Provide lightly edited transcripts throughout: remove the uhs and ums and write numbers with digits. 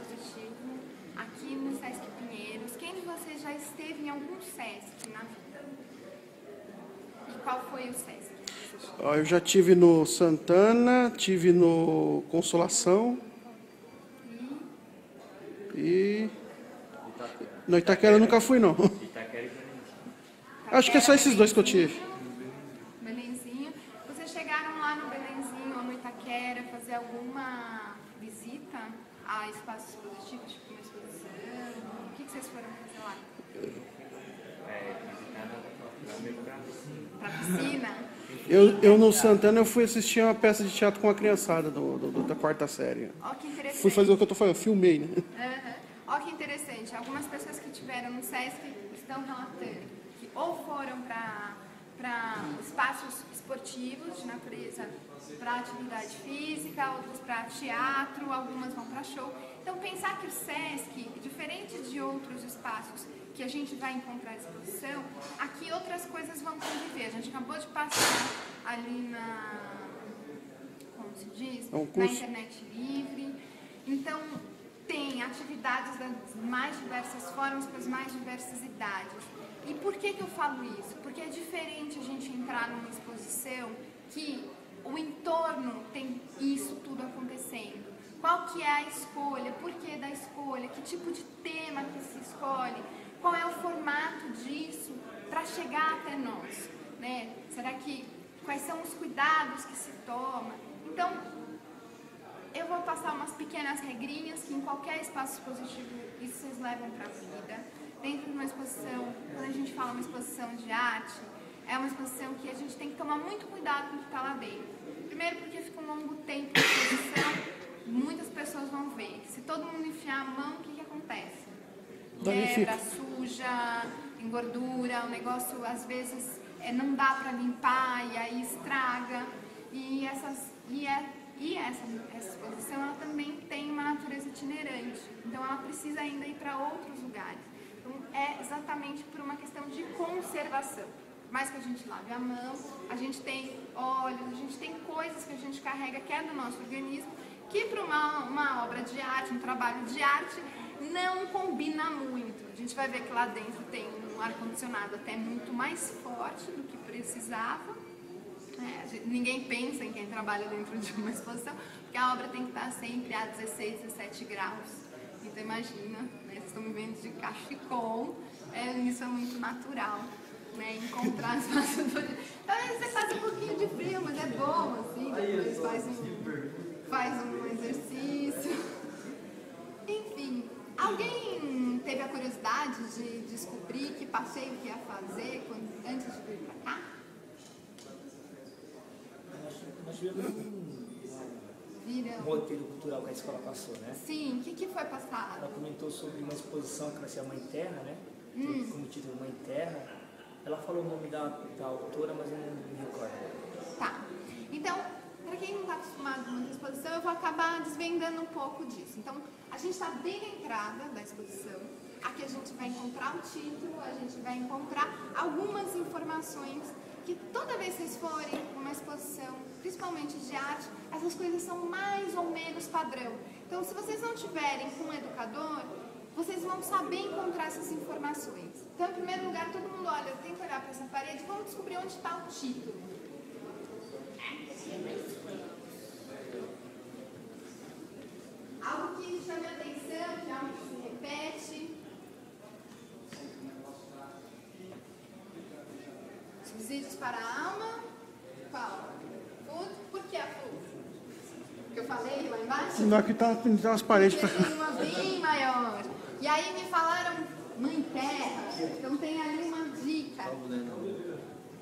Positivo aqui no Sesc Pinheiros. Quem de vocês já esteve em algum Sesc na vida? E qual foi o Sesc? Eu já tive no Santana, tive no Consolação e no Itaquera eu nunca fui, não. Acho que é só esses dois que eu tive. Belenzinho. Vocês chegaram lá no Belenzinho ou no Itaquera fazer alguma visita a espaços positivos, tipo uma exposição? O que vocês foram fazer lá? Pra piscina? Eu no Santana eu fui assistir uma peça de teatro com a criançada da quarta série. Ó, que interessante. Fui fazer o que eu tô falando, filmei, né? Ó, que interessante. Algumas pessoas que tiveram no Sesc estão relatando que ou foram para espaços esportivos de natureza para atividade física, outros para teatro, algumas vão para show. Então, pensar que o Sesc, diferente de outros espaços que a gente vai encontrar exposição, aqui outras coisas vão conviver. A gente acabou de passar ali como se diz? Na internet livre. Então, tem atividades das mais diversas formas para as mais diversas idades. E por que eu falo isso? Porque é diferente a gente entrar numa exposição que o entorno tem isso tudo acontecendo. Qual que é a escolha? Por que da escolha? Que tipo de tema que se escolhe? Qual é o formato disso para chegar até nós? Né? Quais são os cuidados que se toma? Então, eu vou passar umas pequenas regrinhas que em qualquer espaço expositivo isso vocês levam para a vida. Dentro de uma exposição, quando a gente fala uma exposição de arte, é uma exposição que a gente tem que tomar muito cuidado com o que está lá dentro. Primeiro porque fica um longo tempo de exposição, muitas pessoas vão ver. Se todo mundo enfiar a mão, o que acontece? Quebra, suja, engordura, o negócio às vezes não dá para limpar e aí estraga. E essa exposição ela também tem uma natureza itinerante, então ela precisa ainda ir para outros lugares. Então é exatamente por uma questão de conservação. Por mais que a gente lave a mão, a gente tem óleos, a gente tem coisas que a gente carrega que é do nosso organismo, que para uma obra de arte, um trabalho de arte, não combina muito. A gente vai ver que lá dentro tem um ar-condicionado até muito mais forte do que precisava. Ninguém pensa em quem trabalha dentro de uma exposição, porque a obra tem que estar sempre a 16, 17 graus. Então imagina, né, vocês estão vivendo de cachecol, isso é muito natural, né, encontrar espaço do... Talvez você faça um pouquinho de frio, mas é bom, assim, depois faz um exercício. Enfim, alguém teve a curiosidade de descobrir que passeio que ia fazer antes de vir para cá? Nós tivemos um roteiro cultural que a escola passou, né? Sim, o que foi passado? Ela comentou sobre uma exposição que vai ser a Mãe Terra, né? Como título Mãe Terra. Ela falou o nome da autora, mas eu não me recordo. Tá. Então, para quem não está acostumado com uma exposição, eu vou acabar desvendando um pouco disso. Então, a gente está bem na entrada da exposição. Aqui a gente vai encontrar o título, a gente vai encontrar algumas informações que toda vez que vocês forem numa exposição, principalmente de arte, essas coisas são mais ou menos padrão. Então, se vocês não tiverem com um educador, vocês vão saber encontrar essas informações. Então, em primeiro lugar, todo mundo olha, tem que olhar para essa parede, vamos descobrir onde está o título. Algo que chame a atenção, que é algo que se repete. Subsídios para a alma. Qual? Food? Por que a food? Que eu falei lá embaixo? Não, aqui tá as paredes. Porque tem uma bem maior. E aí me falaram Mãe Terra. Então tem ali uma dica.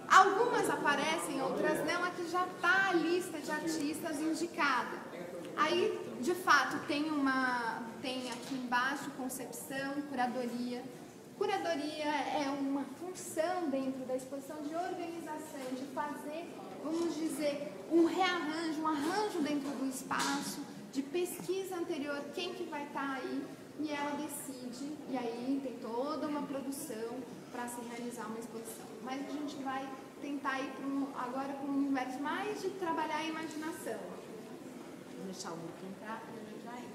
Algumas aparecem, outras não. Aqui já está a lista de artistas indicada. Aí, de fato, tem aqui embaixo concepção, curadoria. Curadoria é uma função dentro da exposição de organização, de fazer, vamos dizer, um rearranjo, um arranjo dentro do espaço, de pesquisa anterior, quem que vai estar aí, e ela decide, e aí tem toda uma produção para se realizar uma exposição. Mas a gente vai tentar ir agora para um universo mais de trabalhar a imaginação. Vou deixar o Luke entrar para ele entrar aí.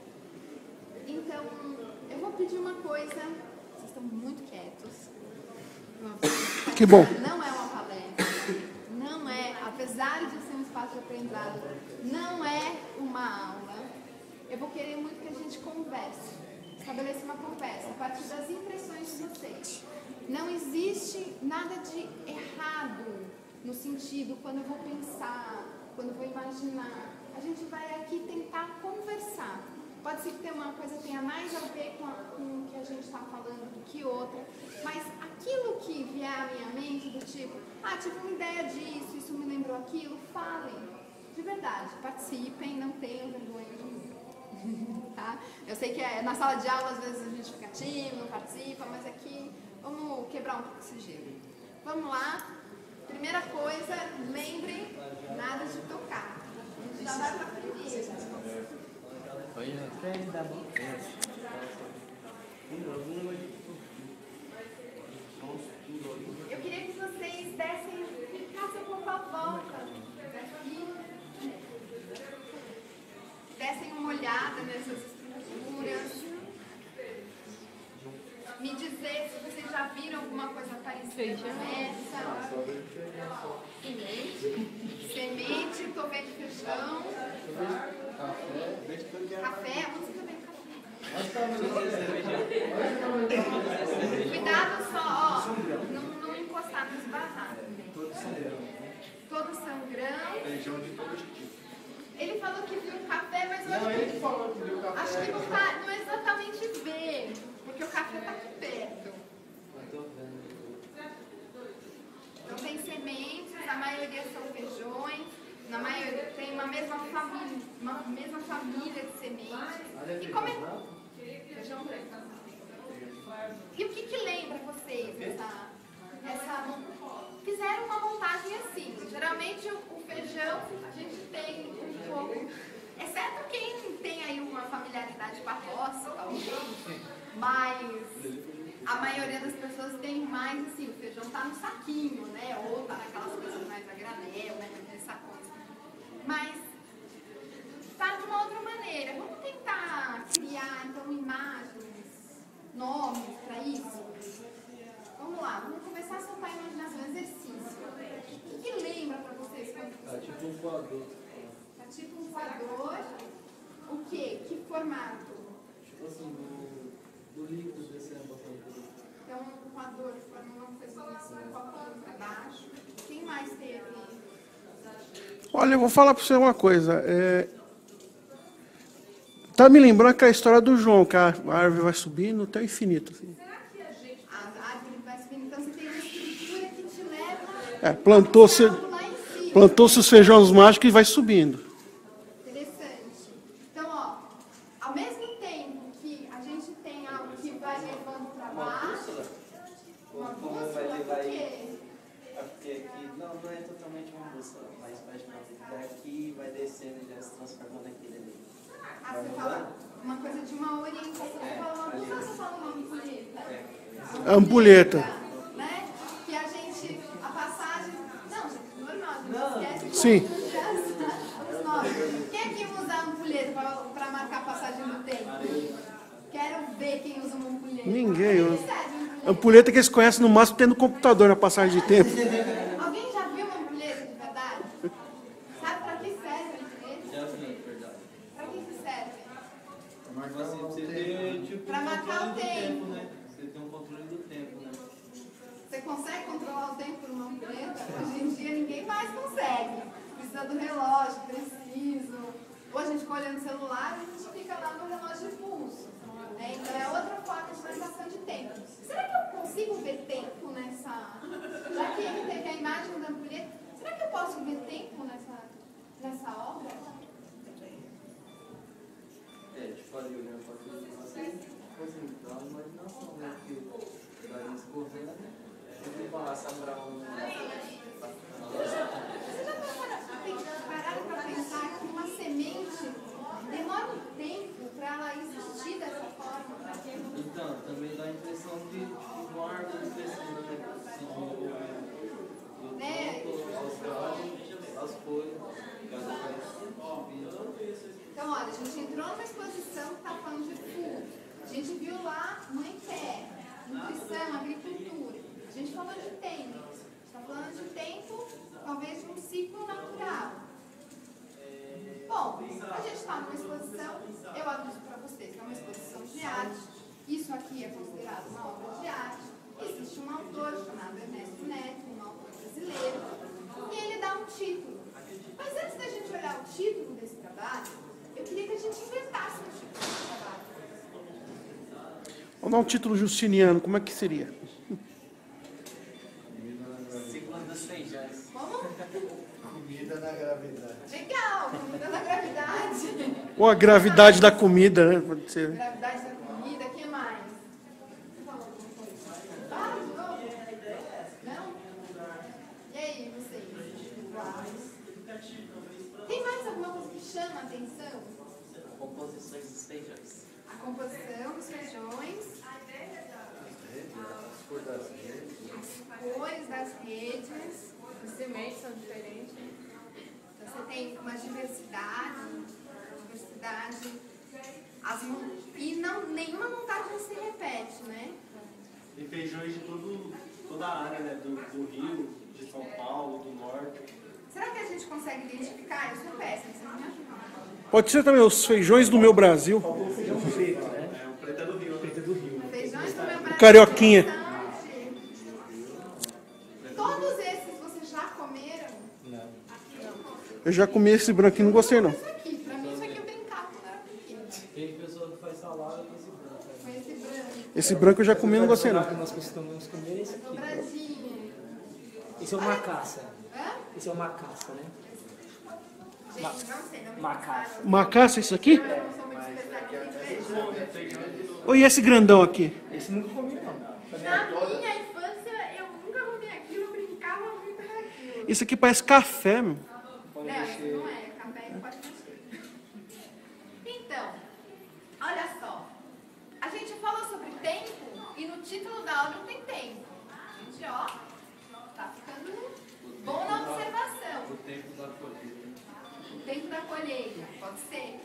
Então, eu vou pedir uma coisa. Vocês estão muito quietos. Que bom. Não é uma palestra. Não é, apesar de ser um espaço de aprendizado, não é uma aula. Eu vou querer muito que a gente converse. Estabeleça uma conversa a partir das impressões de vocês. Não existe nada de errado no sentido quando eu vou pensar, quando eu vou imaginar. A gente vai aqui tentar conversar. Pode ser que uma coisa tenha mais a ver com o que a gente está falando do que outra, mas aquilo que vier à minha mente, do tipo, tive uma ideia disso, isso me lembrou aquilo, falem. De verdade, participem, não tenham vergonha de mim. Tá? Eu sei que na sala de aula às vezes a gente fica tímido, não participa, mas aqui vamos quebrar um pouco esse gelo. Vamos lá. Primeira coisa, lembrem, nada de tocar. A gente já vai para a primeira. Eu queria que vocês ficassem um pouco à volta daqui, dessem uma olhada nessas estruturas, me dizer se vocês já viram alguma coisa parecida nessa. Semente, estou vendo feijão. Café, onde você vê café? Cuidado só, não encostar, não esbarrar. Todos são grãos. Ele falou que viu café, mas eu acho que não é exatamente ver, porque o café está aqui perto. Então tem sementes, a maioria são feijões, na maioria tem uma mesma família de sementes. E como é? Feijão branco. E o que lembra vocês fizeram uma montagem assim. Geralmente o feijão a gente tem um pouco, exceto quem tem aí uma familiaridade com a roça, talvez, mas a maioria das pessoas tem mais assim, o feijão tá no saquinho, né? Ou tá naquelas coisas mais a granel, né? Naqueles sacões. Mas tá de uma outra maneira. Vamos tentar criar então imagens, nomes para isso. Vamos lá, vamos começar a soltar a imaginação, exercício. O que lembra para vocês? Tá tipo um coador. Tá tipo um coador. O quê? Que formato? Tipo assim, do líquido descendo bastante. Então, um coador forma uma coisa assim, colocando para baixo. Quem mais teve? Olha, eu vou falar para você uma coisa. Tá me lembrando aquela história do João, que a árvore vai subindo até o infinito. Assim. A árvore vai subindo, então você tem uma estrutura que te leva plantou-se os feijões mágicos e vai subindo. Interessante. Então, ao mesmo tempo que a gente tem algo que vai levando para baixo, uma bússola, por quê? Porque aqui, não é totalmente uma bússola, mas daqui vai descendo e já se transformando naquele ali. Você fala uma coisa de uma orientação. Você fala uma bússola, você fala uma ampulheta? Ampulheta. Né? Que a gente, a passagem... Não, gente, normal, a gente esquece. Sim. Os nomes. Quem aqui usa a ampulheta para marcar a passagem do tempo? Quero ver quem usa uma ampulheta. Ninguém usa. Ampulheta que eles conhecem no máximo tendo computador na passagem de tempo. Alguém já viu uma ampulheta de verdade? Sabe para que serve a ampulheta? Já vi, verdade. Para que serve? Mas assim, você tem tipo Pra marcar o tempo. né? Você tem um controle do tempo, né? Você consegue controlar o tempo por uma ampulheta? Hoje em dia ninguém mais consegue. Precisa do relógio, preciso. Ou a gente fica olhando o celular e a gente fica lá no relógio de pulso. Então é outra forma de marcação de tempo. Será que eu consigo ver tempo nessa... Já que ele teve a imagem da ampulheta, será que eu posso ver tempo nessa obra? Tipo ali, olhando para aquilo, você dá uma imaginação, né? Porque vai escorrendo, e passa para um... Você já pararam para pensar que uma semente demora um tempo para ela existir dessa forma? Então, também dá a impressão de uma árvore crescendo, né? Do tronco aos galhos, às folhas, cada vez. Então, olha, a gente entrou numa exposição que está falando de food. A gente viu lá mãe terra, nutrição, agricultura. A gente falou de tempo. A gente está falando de tempo, talvez de um ciclo natural. Bom, a gente está numa exposição, eu aviso para vocês que é uma exposição de arte. Isso aqui é considerado uma obra de arte. Existe um autor chamado Ernesto Neto, um autor brasileiro, e ele dá um título. Mas antes da gente olhar o título desse trabalho, eu queria que a gente inventasse um título desse trabalho. Vamos dar um título justiniano, como é que seria? Ciclo das feijões. Como? Comida na gravidade. Legal, comida da gravidade. Ou a gravidade da comida, né? Pode ser. Gravidade da comida, o que mais? Você falou alguma coisa? Ah, de novo? Não? E aí, vocês? Tem mais alguma coisa que chama a atenção? Composições dos feijões. A composição dos feijões, As cores das redes. as cores das redes, os sementes são diferentes. Então você tem uma diversidade, e nenhuma montagem se repete, né? Tem feijões de toda a área, né? Do Rio, de São Paulo, do Norte. Será que a gente consegue identificar? Eu sou péssima, você não me ajuda. Pode ser também os feijões do meu Brasil. Faltou o feijão preto, né? É, o preto é do Rio. O preto é do Rio. Feijões do meu Brasil. Carioquinha. Todos esses vocês já comeram? Não. Eu já comi esse branquinho, não gostei não. Isso aqui, pra mim isso aqui eu brincava quando era pequena. Tem pessoa que faz salada com esse branco. Foi esse branco. Esse branco eu já comi, não gostei não. que nós costumamos comer é esse aqui. Dobradinha. Esse é uma caça. Hã? Esse é uma caça, né? Gente, não sei, não me Macaça. passaram. Macaça isso aqui? Eu não sou muito especialista em feijão. Ou e esse grandão aqui? Esse nunca comi, não. Na minha infância, eu nunca comi aquilo, eu brincava muito com aquilo. Isso aqui parece café, meu. Não, isso não é. Café pode mexer. Então, olha só. A gente falou sobre tempo e no título da obra tem tempo. A gente, ó, tá ficando bom na observação. O tempo da colheita. O tempo da colheita, pode ser.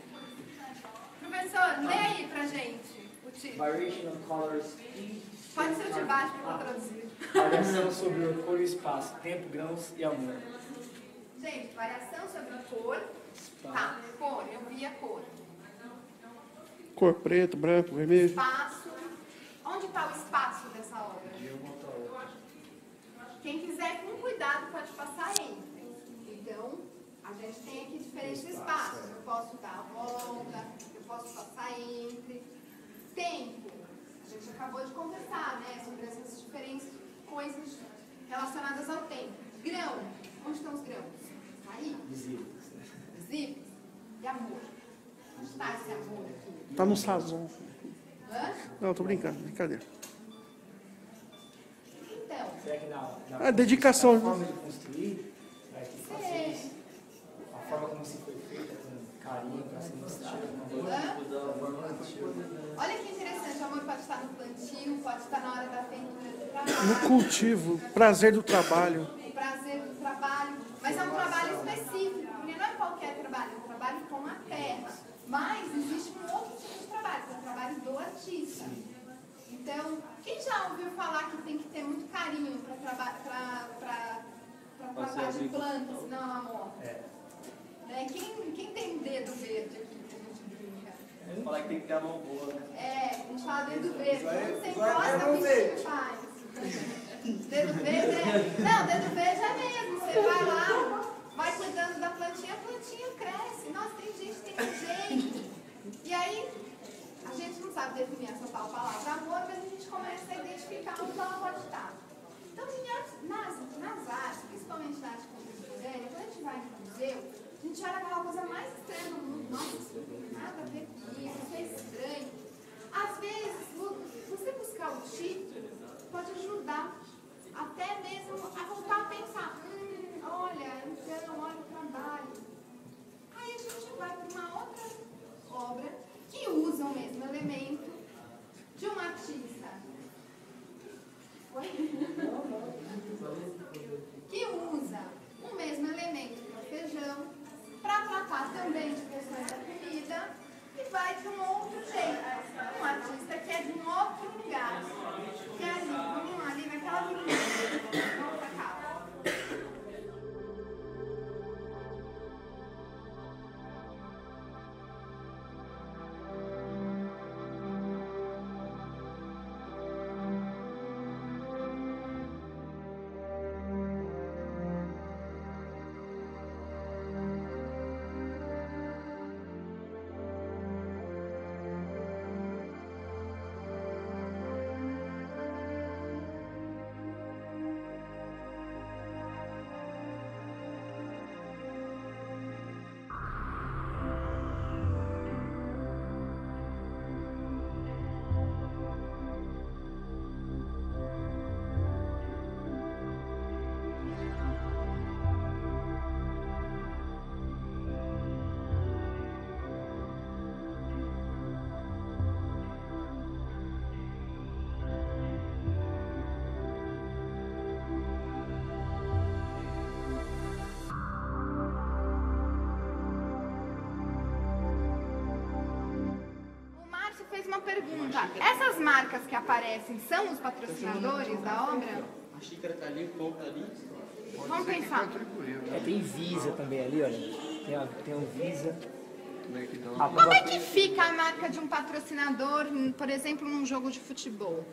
Professor, lê aí pra gente o título. Variation of colors. Pode ser o de baixo para eu traduzir. Variação sobre a cor e espaço. Tempo, grãos e amor. Gente, variação sobre cor. Tá, cor, eu vi a cor. Cor preto, branco, vermelho. Espaço. Onde está o espaço dessa obra? Quem quiser, com cuidado, pode passar entre. Então, a gente tem aqui diferentes espaços. Eu posso dar a volta, eu posso passar entre. Tempo. A gente acabou de conversar, né, sobre essas diferentes coisas relacionadas ao tempo. Grão. Onde estão os grãos? Aí. Visíveis. Visíveis. E amor. Onde está esse amor aqui? Tá no sazon. Hã? Não, tô brincando, brincadeira. Então, Será que na Ah, dedicação. na forma de construir, será que fazer sei. isso? A forma como se foi feita, com carinho, para ser mostrado. Hã? Mudar a forma antiga. Olha que interessante, o amor pode estar no plantio, pode estar na hora da feitura do trabalho, No cultivo, prazer do trabalho. o prazer do trabalho, mas é um trabalho específico, porque não é qualquer trabalho, é um trabalho com a terra. Mas existe um outro tipo de trabalho, que é o trabalho do artista. Então, quem já ouviu falar que tem que ter muito carinho para tratar de planta, senão ela morre? Né? Quem tem dedo verde aqui que a gente brinca? Falar que tem que ter a mão boa, né? É, a gente fala dedo verde. Quando você encosta, o bichinho faz. Dedo verde é... Não, dedo verde é mesmo. Você vai lá, vai cuidando da plantinha, a plantinha cresce. Nossa, tem gente que tem jeito. E aí, a gente não sabe definir essa tal palavra amor, mas a gente começa a identificar onde ela pode estar. Então, nas artes, principalmente na arte contemporânea, quando a gente vai no museu, a gente olha aquela coisa mais estranha do mundo. Nossa, isso não tem nada a ver com isso, isso é estranho. Às vezes, você buscar o título pode ajudar até mesmo a voltar a pensar, olha, então, olha o trabalho. Aí a gente vai para uma outra obra que usa o mesmo elemento de um artista. Oi? Que usa o mesmo elemento que é o feijão para tratar também de pergunta, essas marcas que aparecem são os patrocinadores da obra? A xícara tá ali, o pão tá ali. Vamos pensar. Tem Visa também ali, olha. Tem um Visa. Como é que fica a marca de um patrocinador, por exemplo, num jogo de futebol?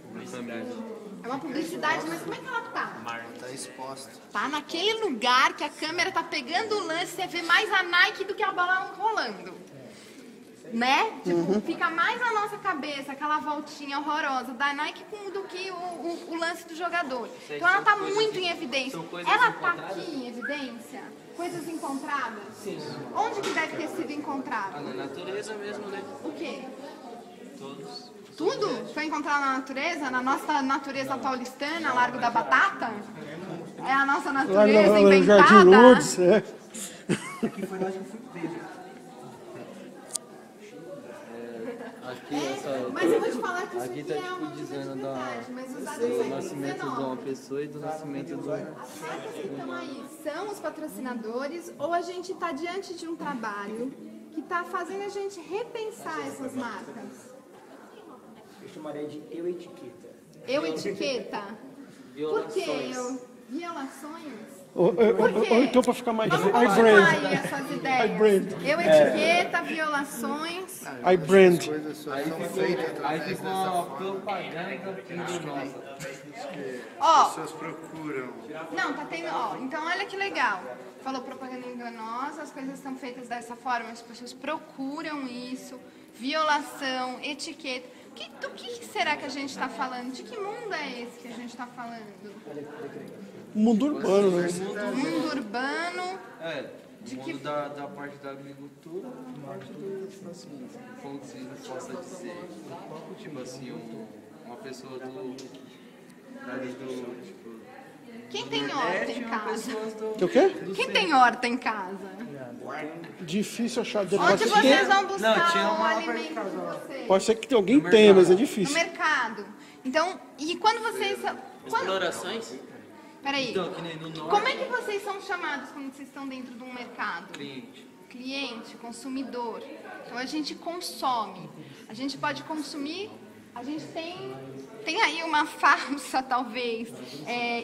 É uma publicidade, mas como é que ela tá? Tá exposto. Tá naquele lugar que a câmera tá pegando o lance, você vê mais a Nike do que a bola rolando. Né? Tipo, fica mais na nossa cabeça aquela voltinha horrorosa da Nike do que o lance do jogador. Então ela tá muito em evidência. Ela tá aqui em evidência? Coisas encontradas? Sim. Onde que deve ter sido encontrado? Na natureza mesmo, né? O quê? Todos. Tudo foi encontrado na natureza? Na nossa natureza paulistana, Largo da Batata? É a nossa Lá natureza no Jardim inventada? Lourdes, Aqui foi nós que fui preso. Aqui, essa. Mas eu vou te falar que isso Aqui aqui tá é tipo uma coisa de dizendo verdade, mas usado no do século nascimento de uma XIX. pessoa e do nascimento do. As marcas que estão aí são os patrocinadores ou a gente está diante de um trabalho que está fazendo a gente repensar essas marcas? Eu chamaria de eu etiqueta. Eu etiqueta? Por que Violações. eu? Violações? Então, para ficar mais. Vamos I continuar brand. aí essas ideias. brand. Eu etiqueta, violações. I brand. As coisas só Aí são ficou, feitas aí através ficou dessa uma forma. propaganda enganosa. Ó, As pessoas procuram. não, tá tendo, ó, então olha que legal. Falou propaganda enganosa, as coisas estão feitas dessa forma, as pessoas procuram isso, violação, etiqueta. Do que será que a gente está falando? De que mundo é esse que a gente está falando? Mundo urbano, né? Mundo urbano, É, o mundo da parte da agricultura, parte do, tipo assim, como se possa dizer, tipo assim, uma pessoa dali do, tipo, quem tem horta em casa? pessoas do... O quê? Quem tem horta em casa? Difícil achar. Onde Pode ser, vocês vão Não, buscar tinha o uma alimento de vocês? pode ser que alguém tenha, mas é No difícil. mercado. Então, e quando vocês... Explorações? Peraí. Então, que nem no norte, Como é que vocês são chamados quando vocês estão dentro de um mercado? cliente. Cliente, consumidor. Então a gente consome. A gente pode consumir. A gente tem aí uma falsa, talvez,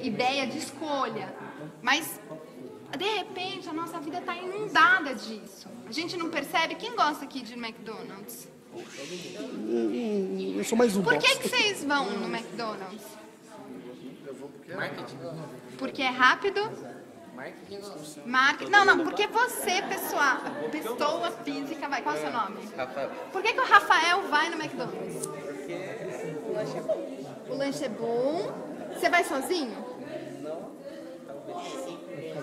ideia de escolha. Mas, de repente, a nossa vida está inundada disso. A gente não percebe. Quem gosta aqui de McDonald's? Eu sou mais um Por que bosta. vocês vão no McDonald's? Marketing. Porque é rápido? Marketing. Não, porque você, pessoa física, vai. Qual é o seu nome? Rafael. Por que o Rafael vai no McDonald's? O lanche é bom. Você vai sozinho?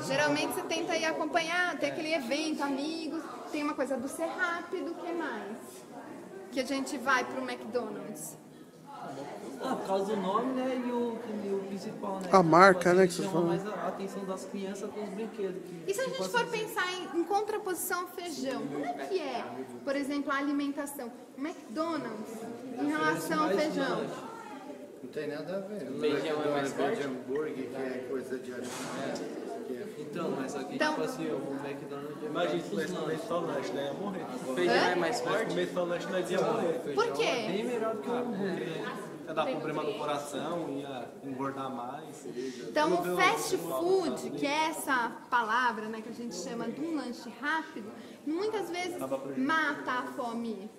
Geralmente você tenta ir acompanhar, tem aquele evento, amigos. Tem uma coisa do ser rápido, o que mais? Que a gente vai pro McDonald's. Ah, por causa do nome, né, e o principal, né? A marca, né, que que você chama falou. mais a atenção das crianças com os brinquedos. E se a gente for pensar em contraposição ao feijão, como é que é, por exemplo, a alimentação? O McDonald's em relação ao feijão? Não tem nada a ver. O Feijão é mais McDonald's vende hambúrguer, que é coisa de alimento. Então, mas aqui, Então- tipo assim, o McDonald's é Imagina mais se nós comer só lanche, né? Ia morrer. O feijão Hã? é mais Se nós forte? comer só lanche, nós ia morrer. Por quê? Bem melhor do que o hambúrguer, né? Ia dar problema no coração, ia engordar mais. Então, o fast food, que é essa palavra, né, que a gente chama de um lanche rápido, muitas vezes mata a fome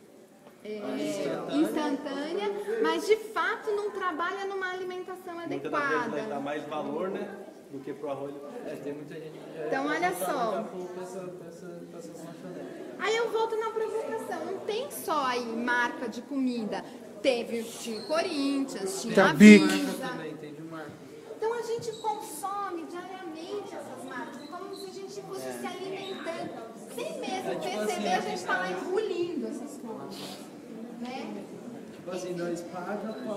instantânea, mas de fato não trabalha numa alimentação Muitas das vezes nós dá adequada. mais valor, né? Do que pro arroz. É, tem muita gente que já Então, olha só. com essas lanchonetes. Aí eu volto na provocação. Não tem só aí marca de comida. Tinha o Corinthians, tinha Tem a a Bic. Visa. Também tem de marca. Então a gente consome diariamente essas marcas. É como se a gente fosse se alimentando. Sem mesmo perceber, a gente está lá engolindo essas coisas. Né? Tipo assim, nós paga pra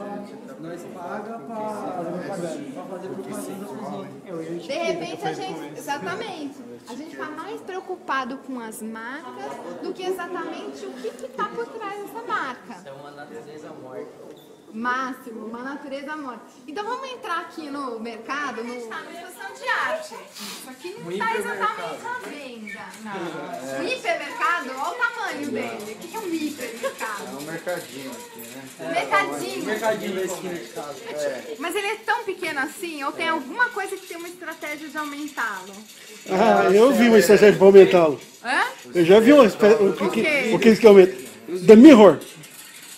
fazer propaganda pros outros. De repente a gente. Exatamente. A gente está mais preocupado com as marcas do que exatamente o que está por trás dessa marca. É uma natureza morta. máximo, uma natureza morta. Então vamos entrar aqui no mercado, no... está numa exposição de arte. Isso aqui não está exatamente à venda. O hipermercado, olha o tamanho dele. O que é um hipermercado? É um mercadinho aqui, né? Mercadinho. Mercadinho da esquina de casa. Mas ele é tão pequeno assim, ou tem alguma coisa que tem uma estratégia de aumentá-lo? Ah, eu vi uma estratégia para aumentá-lo. Hã? Eu já vi o quê? que aumenta. The Mirror.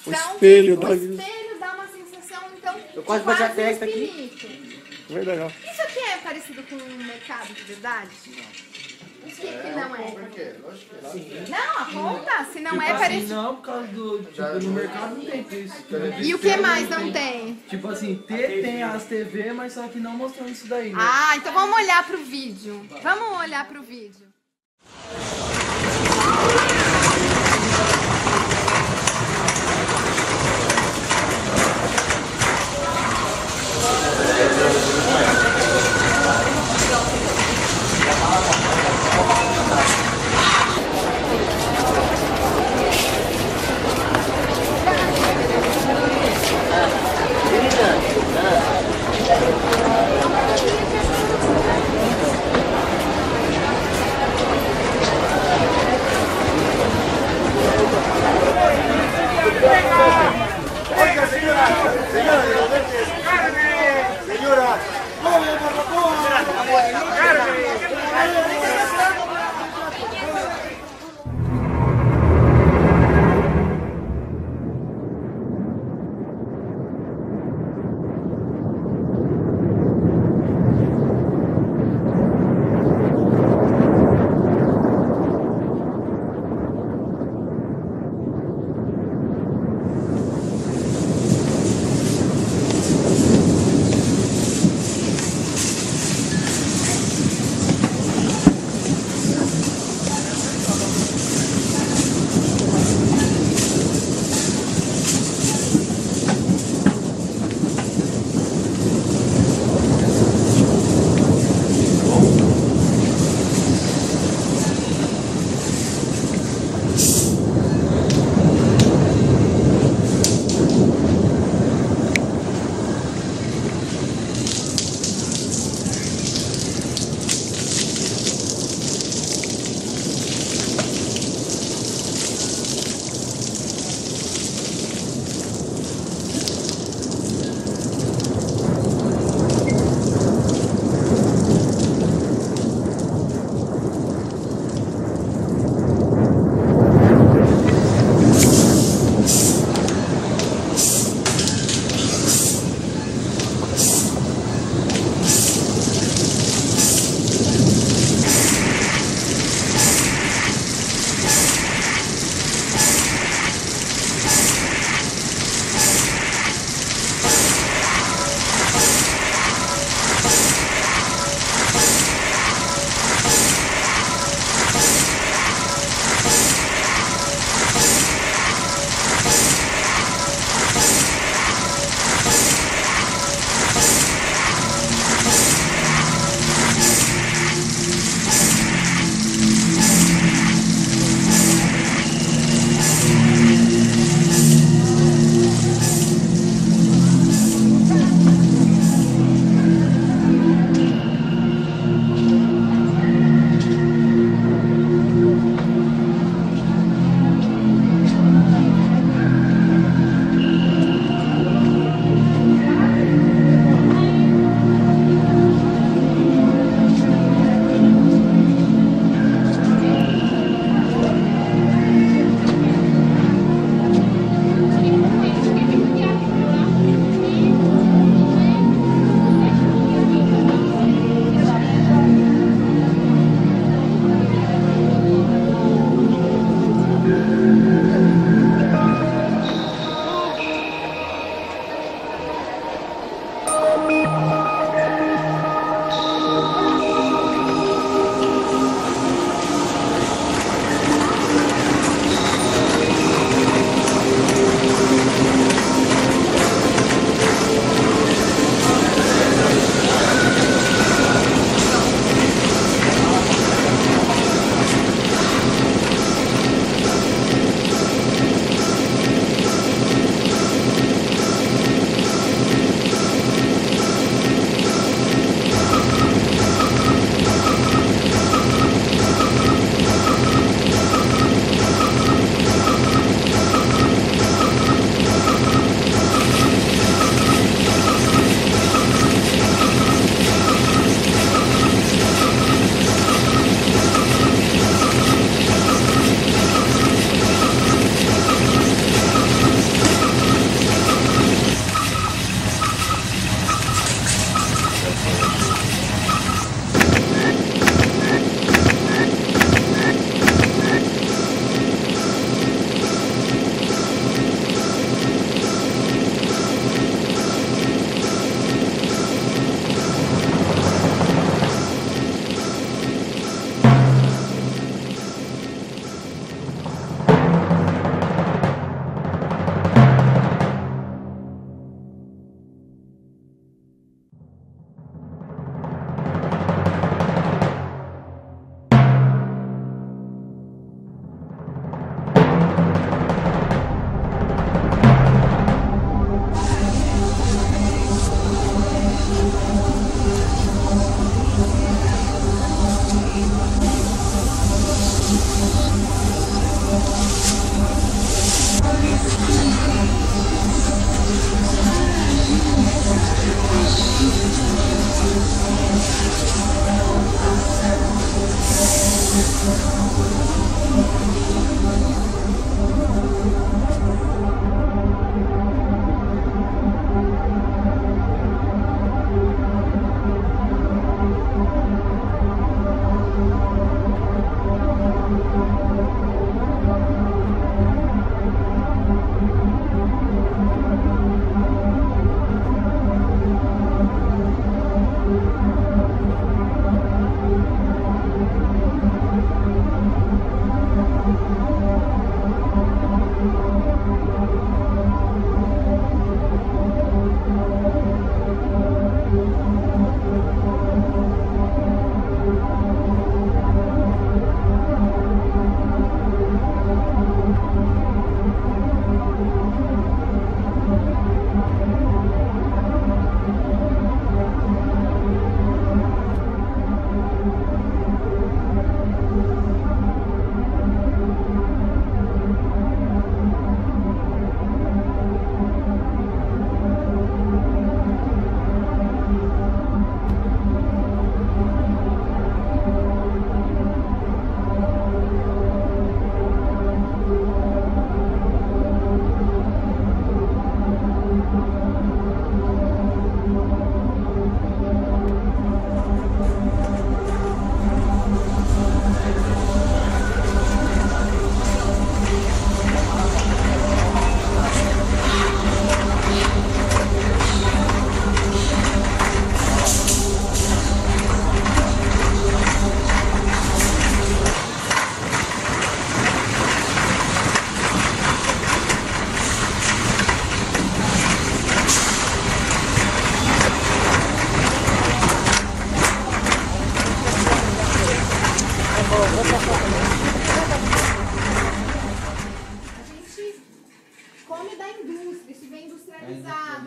O Então, espelho. o espelho dá uma sensação, então, Eu quase bati a testa aqui. infinito. Legal. Isso aqui é parecido com um mercado de verdade? O que não é? Por quê? Lógico que é. Não, aponta. Se não Tipo é assim, parecido. não, por causa do. Tipo, no mercado não tem isso. E o que mais não tem? Tipo assim, tem as TV, mas só que não mostrando isso daí, né? Ah, então vamos olhar pro vídeo. Vamos olhar pro vídeo.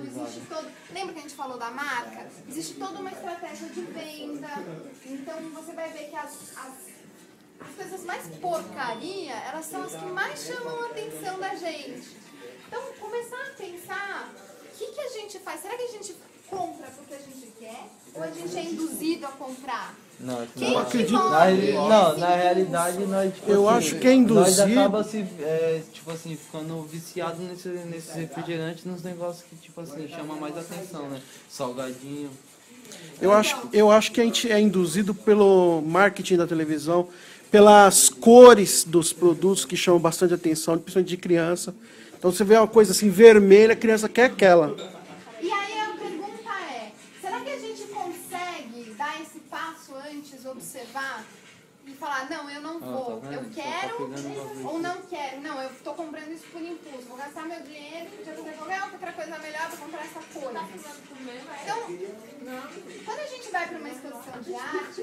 existe todo... Lembra que a gente falou da marca? Existe toda uma estratégia de venda. Então você vai ver que as coisas mais porcaria, elas são as que mais chamam a atenção da gente. Então, começar a pensar, o que a gente faz? Será que a gente compra porque a gente quer? Ou a gente é induzido a comprar? Não, Quem não. que acredito. move Não, esse na impulso? realidade nós, tipo Eu assim, acho que é induzido. nós acaba se, tipo assim, ficando viciado nesses refrigerantes, nos negócios que, tipo assim, chama mais atenção, né? Salgadinho. Eu acho que a gente é induzido pelo marketing da televisão, pelas cores dos produtos que chamam bastante atenção, principalmente de criança. Então você vê uma coisa assim vermelha, a criança quer aquela. E aí a pergunta é, será que a gente consegue dar esse passo antes, observar e falar, não, eu não vou, tá vendo? eu Só tá quero pegando uma vez. ou não quero, não, eu estou comprando isso por impulso, vou gastar meu dinheiro, já fazer qualquer outra coisa melhor para comprar essa coisa. Então, quando a gente vai para uma exposição de arte,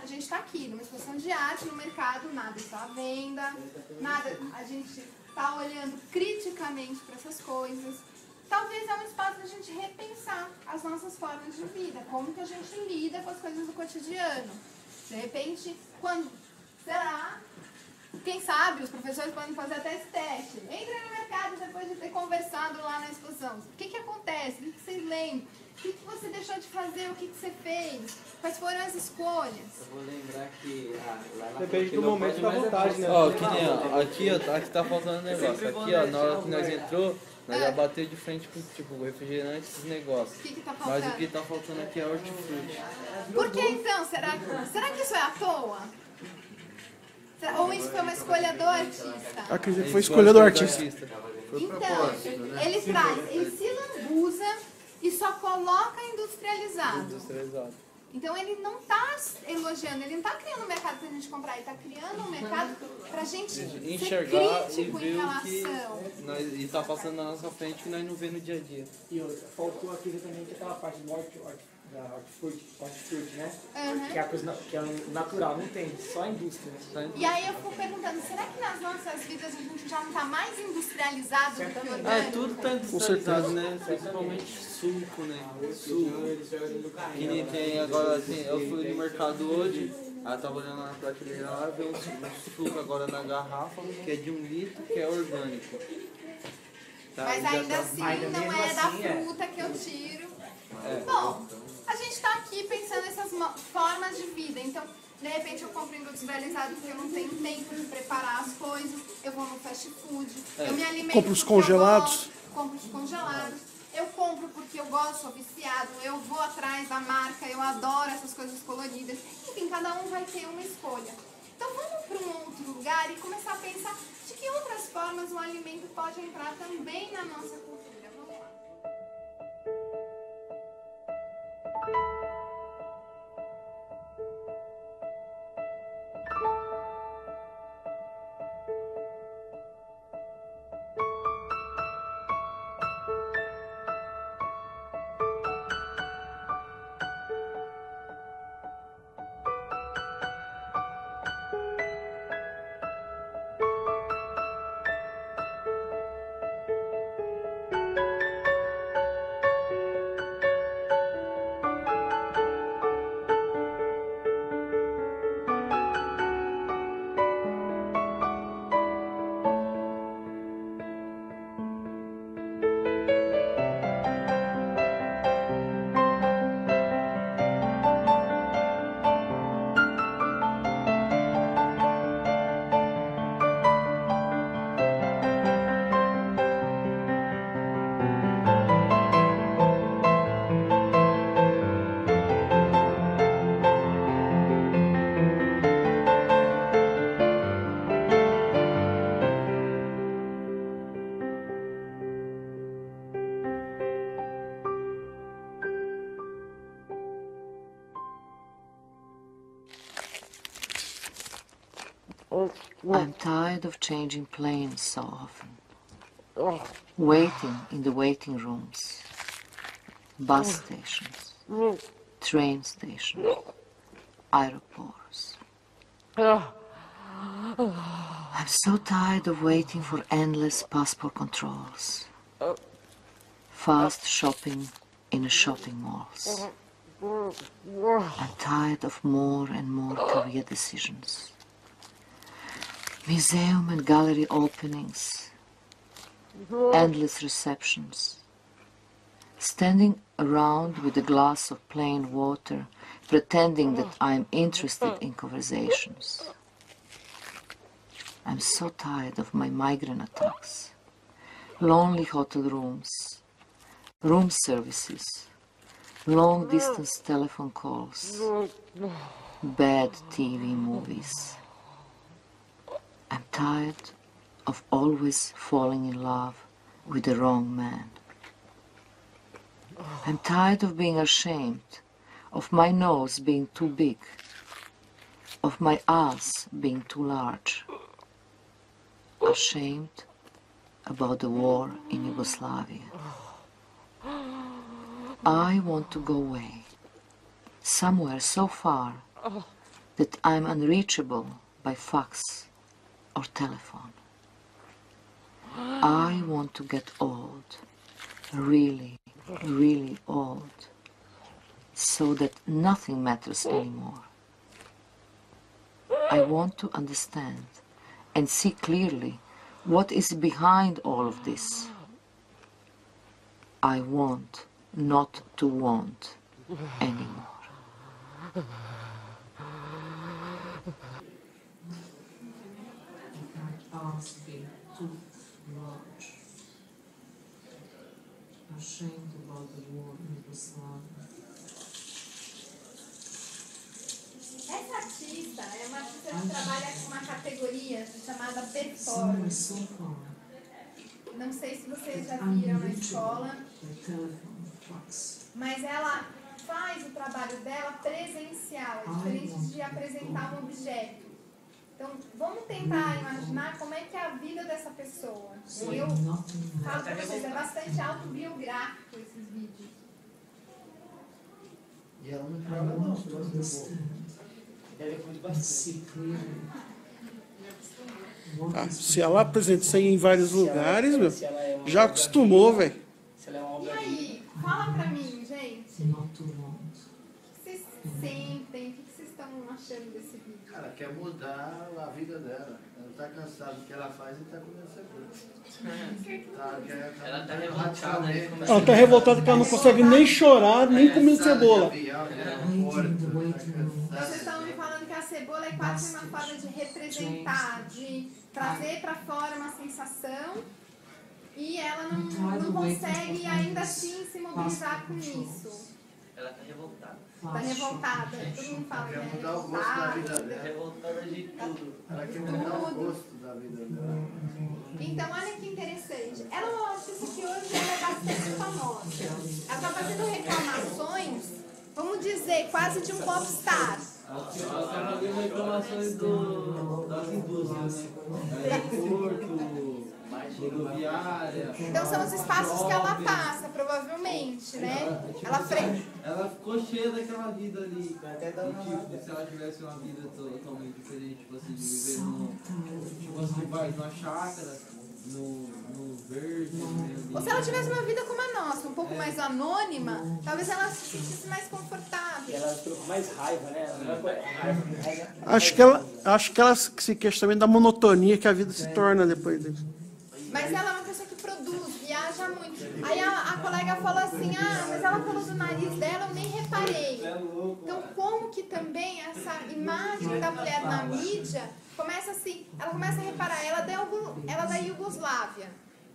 a gente está aqui numa exposição de arte, no mercado, nada está à venda, nada, a gente está olhando criticamente para essas coisas. Talvez é um espaço para a gente repensar as nossas formas de vida, como que a gente lida com as coisas do cotidiano. De repente, quando, será, quem sabe, os professores podem fazer até esse teste. Entrem no mercado depois de ter conversado lá na exposição. O que acontece? O que vocês lembram? O que você deixou de fazer? O que você fez? Quais foram as escolhas? Eu vou lembrar que lá na Depende frente do não momento pode da mais vontade, né? Ó, que nem, ó, aqui tá faltando um negócio. Aqui, ó, na hora que nós entrou, nós já bateu de frente com, tipo, refrigerante, esses negócios. O que tá Mas faltando? o que tá faltando aqui é hortifruti. Por que então? Será que isso é à toa? Ou isso foi uma escolha do artista? Acredito que foi escolha do artista. Então, ele traz, ele se lambuza e só coloca industrializado. Industrializado. Então ele não está elogiando, ele não está criando um mercado para a gente comprar, ele está criando um mercado para a gente Enxergar ser e crítico ver em o que relação. e tá passando na nossa frente que nós não vê no dia a dia. E outra, faltou aqui também que aquela parte do hortifruti, né? Uhum. Que é a coisa que é natural, não tem, só a indústria. Né? E aí eu fico perguntando, será que nas nossas vidas a gente já não está mais industrializado do que orgânico? É, tudo tá industrializado, né? Principalmente suco, né? Suco. Que nem tem agora, assim, eu fui no mercado hoje, aí tava olhando na prateleira lá, veio um suco agora na garrafa, que é de 1 litro, que é orgânico. Tá, Mas já ainda tá- assim, ainda não mesmo é da assim, é. fruta que eu tiro. É. Bom, a gente está aqui pensando nessas formas de vida. Então, de repente eu compro industrializado porque eu não tenho tempo de preparar as coisas. Eu vou no fast food. Eu me alimento Compra os porque eu congelados. gosto, compro os congelados. Eu compro porque eu gosto, sou viciado. Eu vou atrás da marca. Eu adoro essas coisas coloridas. Enfim, cada um vai ter uma escolha. Então vamos para um outro lugar e começar a pensar de que outras formas o alimento pode entrar também na nossa cultura. Vamos lá. I'm tired of changing planes so often. Waiting in the waiting rooms. Bus stations. Train stations. Aeroports. I'm so tired of waiting for endless passport controls. fast shopping in the shopping malls. I'm tired of more and more career decisions. Museum and gallery openings, endless receptions, standing around with a glass of plain water, pretending that I'm interested in conversations. I'm so tired of my migraine attacks, lonely hotel rooms, room services, long-distance telephone calls, bad TV movies. I'm tired of always falling in love with the wrong man. I'm tired of being ashamed, of my nose being too big, of my ass being too large. Ashamed about the war in Yugoslavia. I want to go away, somewhere so far that I'm unreachable by fax or telephone. I want to get old, really, really old, so that nothing matters anymore. I want to understand and see clearly what is behind all of this. I want not to want anymore. Ask being too large. Ashamed about the war in Yugoslavia. Essa artista é uma artista que trabalha com uma categoria chamada performance. Não sei se vocês já viram na escola, mas ela faz o trabalho dela presencial, é diferente de apresentar um objeto. Então, vamos tentar imaginar como é que é a vida dessa pessoa. Eu falo para vocês, é bastante autobiográfico esses vídeos. E ela não fala não, ela é muito bastante. Ah, se ela apresenta isso aí em vários lugares, meu, já acostumou, velho. E aí, fala pra mim, gente. O que vocês sentem? O que vocês estão achando desse vídeo? Ela quer mudar a vida dela. Ela está cansada do que ela faz e está comendo cebola. Ela tá revoltada. Ela tá revoltada que ela não consegue nem chorar, nem comer cebola. Vocês estão me falando que a cebola é quase uma forma de representar, de trazer para fora uma sensação e ela não consegue ainda assim se mobilizar com isso. Ela tá revoltada. Tá revoltada. Todo mundo fala que é mudar o gosto da vida revoltada. dela. Revoltada de tudo. Ela quer mudar o gosto da vida dela. Então, olha que interessante. Ela é uma artista que hoje ela é bastante famosa. Ela está fazendo reclamações, vamos dizer, quase de um popstar. Ela tá fazendo reclamações das indústrias, aeroporto, rodoviária. Então, são os espaços que ela passa, provavelmente, né? Ela ficou cheia daquela vida ali. Tipo, se ela tivesse uma vida totalmente diferente, tipo assim, de viver numa chácara, no verde. Ou se ela tivesse uma vida como a nossa, um pouco mais anônima, talvez ela se sentisse mais confortável. E ela ficou com mais raiva, né? Raiva. Acho que ela se queixa também da monotonia que a vida se torna depois disso. Mas ela é uma pessoa que produz, viaja muito. Aí a colega falou assim, mas ela falou do nariz dela, eu nem reparei. Então, como que também essa imagem da mulher na mídia começa assim, ela começa a reparar, ela é da Iugoslávia.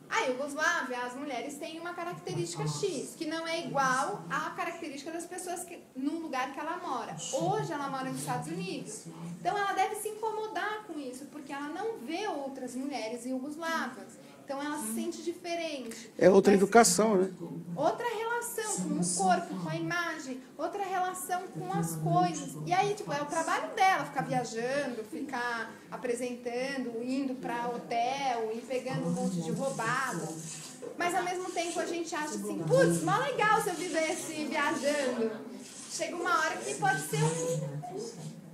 A Iugoslávia, as mulheres têm uma característica X, que não é igual à característica das pessoas no lugar que ela mora. Hoje ela mora nos Estados Unidos. Então ela deve se incomodar com isso, porque ela não vê outras mulheres iugoslavas. Então ela se sente diferente. É outra educação, né? Outra relação com o corpo, com a imagem, outra relação com as coisas. E aí, tipo, é o trabalho dela, ficar viajando, ficar apresentando, indo para hotel e pegando um monte de roubada. Mas ao mesmo tempo a gente acha assim, putz, mó legal se eu vivesse viajando. Chega uma hora que pode ser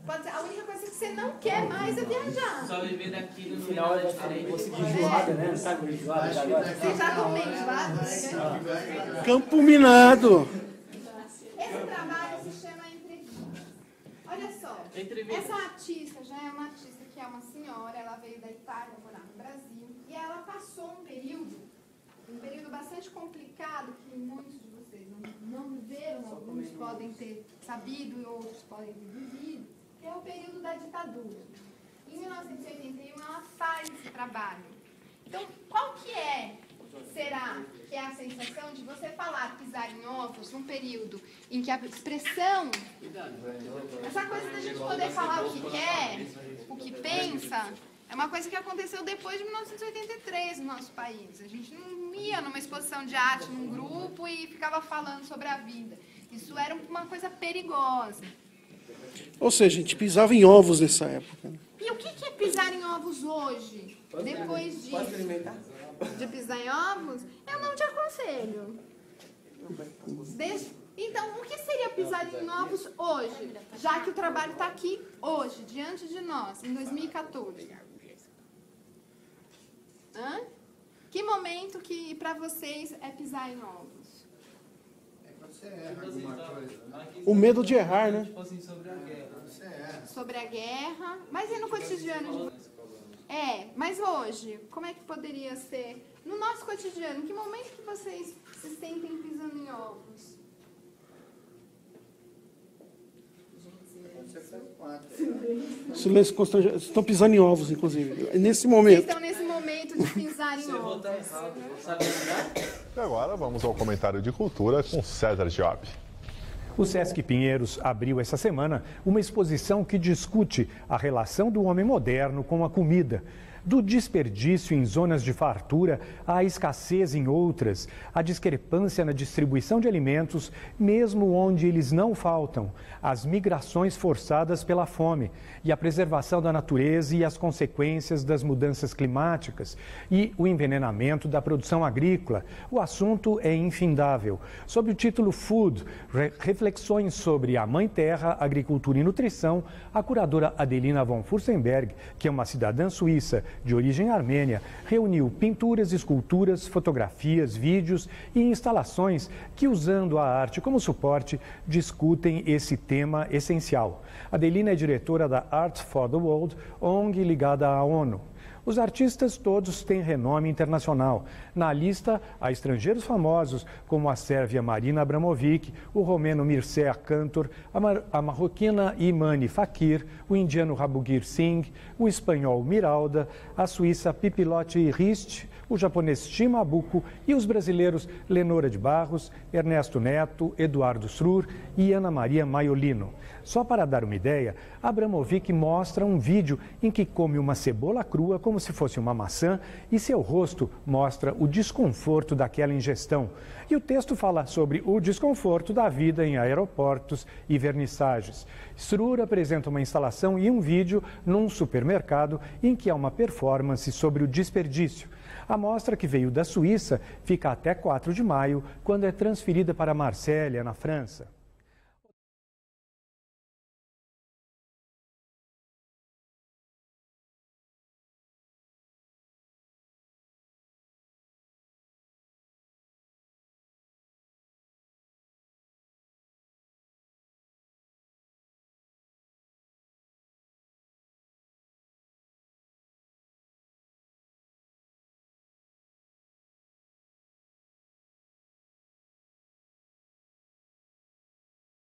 Pode ser a única coisa que você não quer mais é viajar. Só viver daqui No no final é diferente. Você de enjoada, né? Não sabe enjoada agora? Você já comeu enjoado? Campo minado. Esse trabalho se chama Entrevista. Olha só, essa artista já é uma artista que é uma senhora, ela veio da Itália morar no Brasil, e ela passou um período bastante complicado, que muitos de vocês não viveram, alguns podem ter sabido e outros podem ter vivido, que é o período da ditadura. Em 1981 ela faz esse trabalho. Então, qual que será que é a sensação de você falar pisar em ovos num período em que a expressão, essa coisa da gente poder falar o que quer, o que pensa, é uma coisa que aconteceu depois de 1983 no nosso país. A gente não ia numa exposição de arte num grupo e ficava falando sobre a vida. Isso era uma coisa perigosa. Ou seja, a gente pisava em ovos nessa época. E o que é pisar em ovos hoje? Depois de pisar em ovos, eu não te aconselho. Então, o que seria pisar em ovos hoje? Já que o trabalho está aqui hoje, diante de nós, em 2014. Que momento que para vocês é pisar em ovos? É quando você erra alguma coisa, né? O medo de errar, né? Tipo assim, sobre a guerra. Você erra. Sobre a guerra. Mas e no cotidiano? Mas hoje, como é que poderia ser? No nosso cotidiano, em que momento que vocês se sentem pisando em ovos? Quando você faz quatro. Silêncio constrangedor. Estão pisando em ovos, inclusive. Nesse Vocês momento. estão nesse momento de pisar em ovos. E agora vamos ao comentário de cultura com César Job. O Sesc Pinheiros abriu essa semana uma exposição que discute a relação do homem moderno com a comida. Do desperdício em zonas de fartura à escassez em outras, a discrepância na distribuição de alimentos, mesmo onde eles não faltam, as migrações forçadas pela fome e a preservação da natureza e as consequências das mudanças climáticas e o envenenamento da produção agrícola. O assunto é infindável. Sob o título Food, reflexões sobre a Mãe Terra, Agricultura e Nutrição, a curadora Adelina von Furstenberg, que é uma cidadã suíça de origem armênia, reuniu pinturas, esculturas, fotografias, vídeos e instalações que, usando a arte como suporte, discutem esse tema essencial. Adelina é diretora da Art for the World, ONG ligada à ONU. Os artistas todos têm renome internacional. Na lista, há estrangeiros famosos, como a sérvia Marina Abramovic, o romeno Mircea Cantor, a marroquina Imani Fakir, o indiano Rabugir Singh, o espanhol Miralda, a suíça Pipilotti Rist, o japonês Shimabuko e os brasileiros Lenora de Barros, Ernesto Neto, Eduardo Srur e Ana Maria Maiolino. Só para dar uma ideia, Abramovic mostra um vídeo em que come uma cebola crua como se fosse uma maçã e seu rosto mostra o desconforto daquela ingestão. E o texto fala sobre o desconforto da vida em aeroportos e vernissagens. Srur apresenta uma instalação e um vídeo num supermercado em que há uma performance sobre o desperdício. A mostra, que veio da Suíça, fica até 4 de maio, quando é transferida para Marsella, na França.